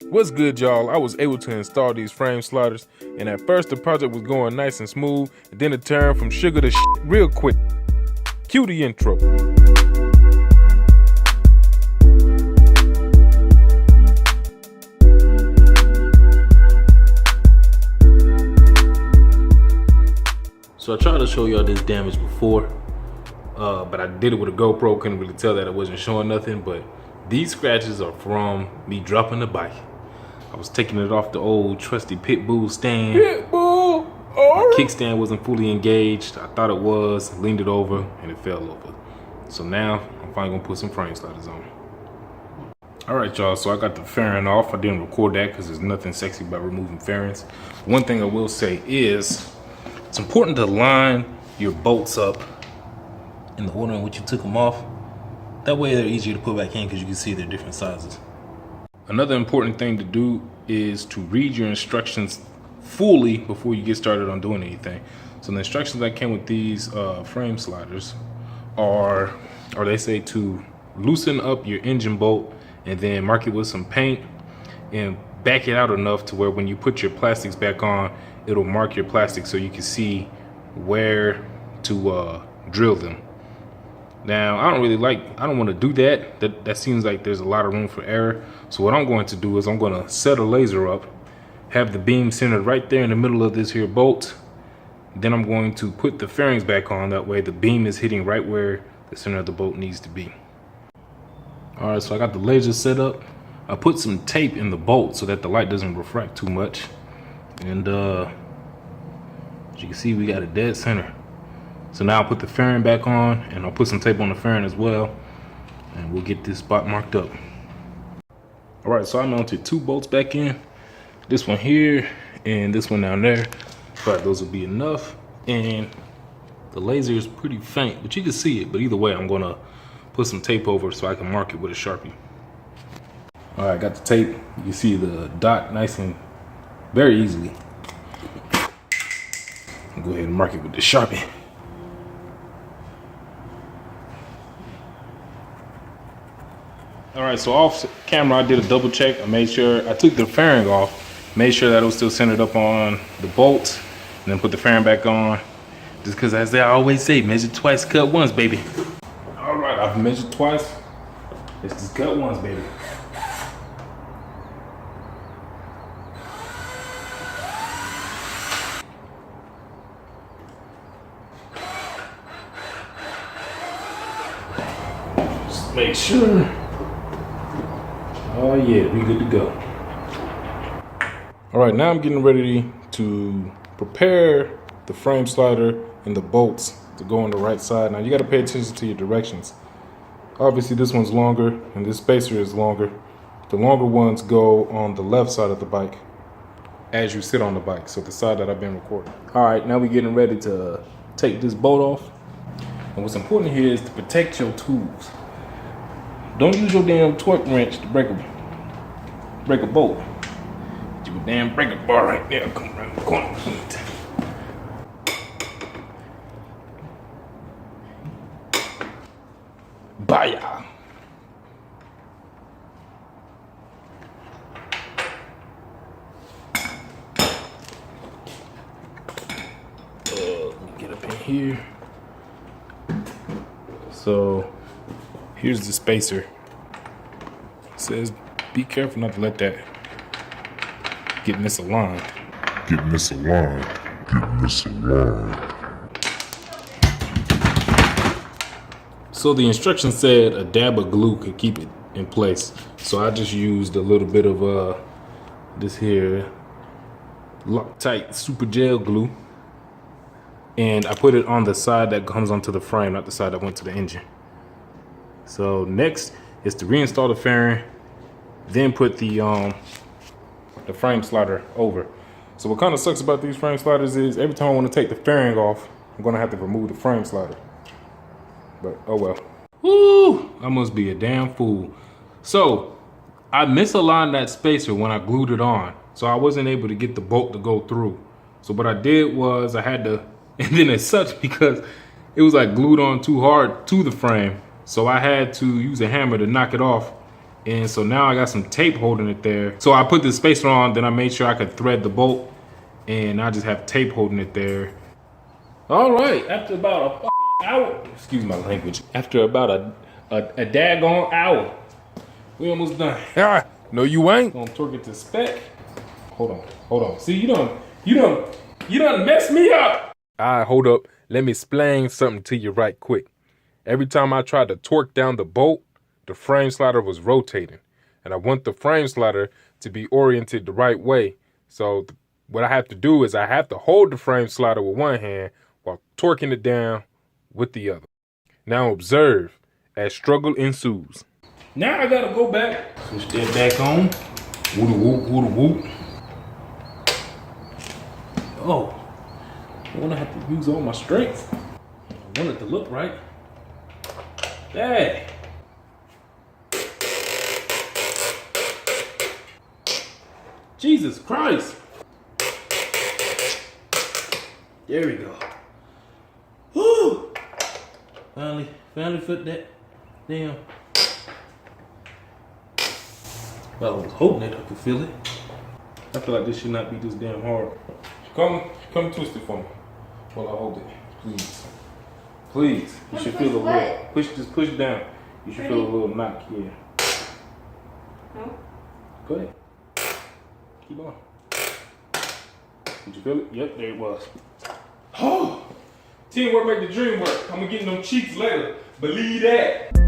What's good, y'all? I was able to install these frame sliders, and at first the project was going nice and smooth, and then it turned from sugar to real quick. Cue the intro. So I tried to show y'all this damage before, but I did it with a GoPro. Couldn't really tell that it wasn't showing nothing, but these scratches are from me dropping the bike. I was taking it off the old trusty pit bull stand. My kickstand wasn't fully engaged. I thought it was, leaned it over, and it fell over. So now I'm finally gonna put some frame sliders on. All right, y'all, so I got the fairing off. I didn't record that because there's nothing sexy about removing fairings. One thing I will say is, it's important to line your bolts up in the order in which you took them off. That way they're easier to put back in because you can see they're different sizes. Another important thing to do is to read your instructions fully before you get started on doing anything. So the instructions that came with these frame sliders are they say to loosen up your engine bolt and then mark it with some paint and back it out enough to where when you put your plastics back on, it'll mark your plastics so you can see where to drill them. Now, I don't want to do that. That seems like there's a lot of room for error. So what I'm going to do is I'm going to set a laser up, have the beam centered right there in the middle of this here bolt. Then I'm going to put the fairings back on. That way the beam is hitting right where the center of the bolt needs to be. All right, so I got the laser set up. I put some tape in the bolt so that the light doesn't refract too much. And as you can see, we got a dead center. So now I'll put the fairing back on, and I'll put some tape on the fairing as well, and we'll get this spot marked up. All right, so I mounted two bolts back in, this one here and this one down there. But those will be enough, and the laser is pretty faint, but you can see it. But either way, I'm gonna put some tape over so I can mark it with a Sharpie. All right, got the tape. You can see the dot nice and very easily. I'll go ahead and mark it with the Sharpie. All right, so off camera, I did a double check. I made sure, I took the fairing off, made sure that it was still centered up on the bolt, and then put the fairing back on. Just because, as I always say, measure twice, cut once, baby. All right, I've measured twice. Let's just cut once, baby. Just make sure. Oh yeah, we good to go. All right, now I'm getting ready to prepare the frame slider and the bolts to go on the right side. Now you gotta pay attention to your directions. Obviously this one's longer and this spacer is longer. The longer ones go on the left side of the bike as you sit on the bike, so the side that I've been recording. All right, now we're getting ready to take this bolt off. And what's important here is to protect your tools. Don't use your damn torque wrench to break a bolt. Get your damn breaker bar right there. Come around the corner. Baya. Let me get up in here. So here's the spacer. It says be careful not to let that get misaligned. So the instructions said a dab of glue could keep it in place. So I just used a little bit of this here Loctite super gel glue. And I put it on the side that comes onto the frame, not the side that went to the engine. So next is to reinstall the fairing, then put the frame slider over. So what kind of sucks about these frame sliders is every time I want to take the fairing off, I'm gonna have to remove the frame slider. But oh well. Woo! I must be a damn fool. So I misaligned that spacer when I glued it on, so I wasn't able to get the bolt to go through. So what I did was I had to, and then it sucked because it was like glued on too hard to the frame. So I had to use a hammer to knock it off And so now I got some tape holding it there. So I put the spacer on, then I made sure I could thread the bolt, and I just have tape holding it there. All right, after about a fucking hour, excuse my language, after about a daggone hour, we almost done. Ah, no you ain't. Gonna torque it to spec. Hold on. See, you done messed me up. All right, hold up. Let me explain something to you right quick. Every time I tried to torque down the bolt, the frame slider was rotating. And I want the frame slider to be oriented the right way. So what I have to do is I have to hold the frame slider with one hand while torquing it down with the other. Now observe as struggle ensues. Now I gotta go back, switch that back on. Woo whoop, woo whoop. Oh, I wanna have to use all my strength. I want it to look right. Dang. Jesus Christ. There we go. Woo! Finally put that down. Well, I was hoping that I could feel it. I feel like this should not be this damn hard. Come twist it for me while I hold it, please. Please. You should feel a little. Just push down. You should feel a little knock here. No. Go ahead. Keep on. Did you feel it? Yep, there it was. Oh, teamwork make the dream work. I'm gonna get them cheeks later. Believe that.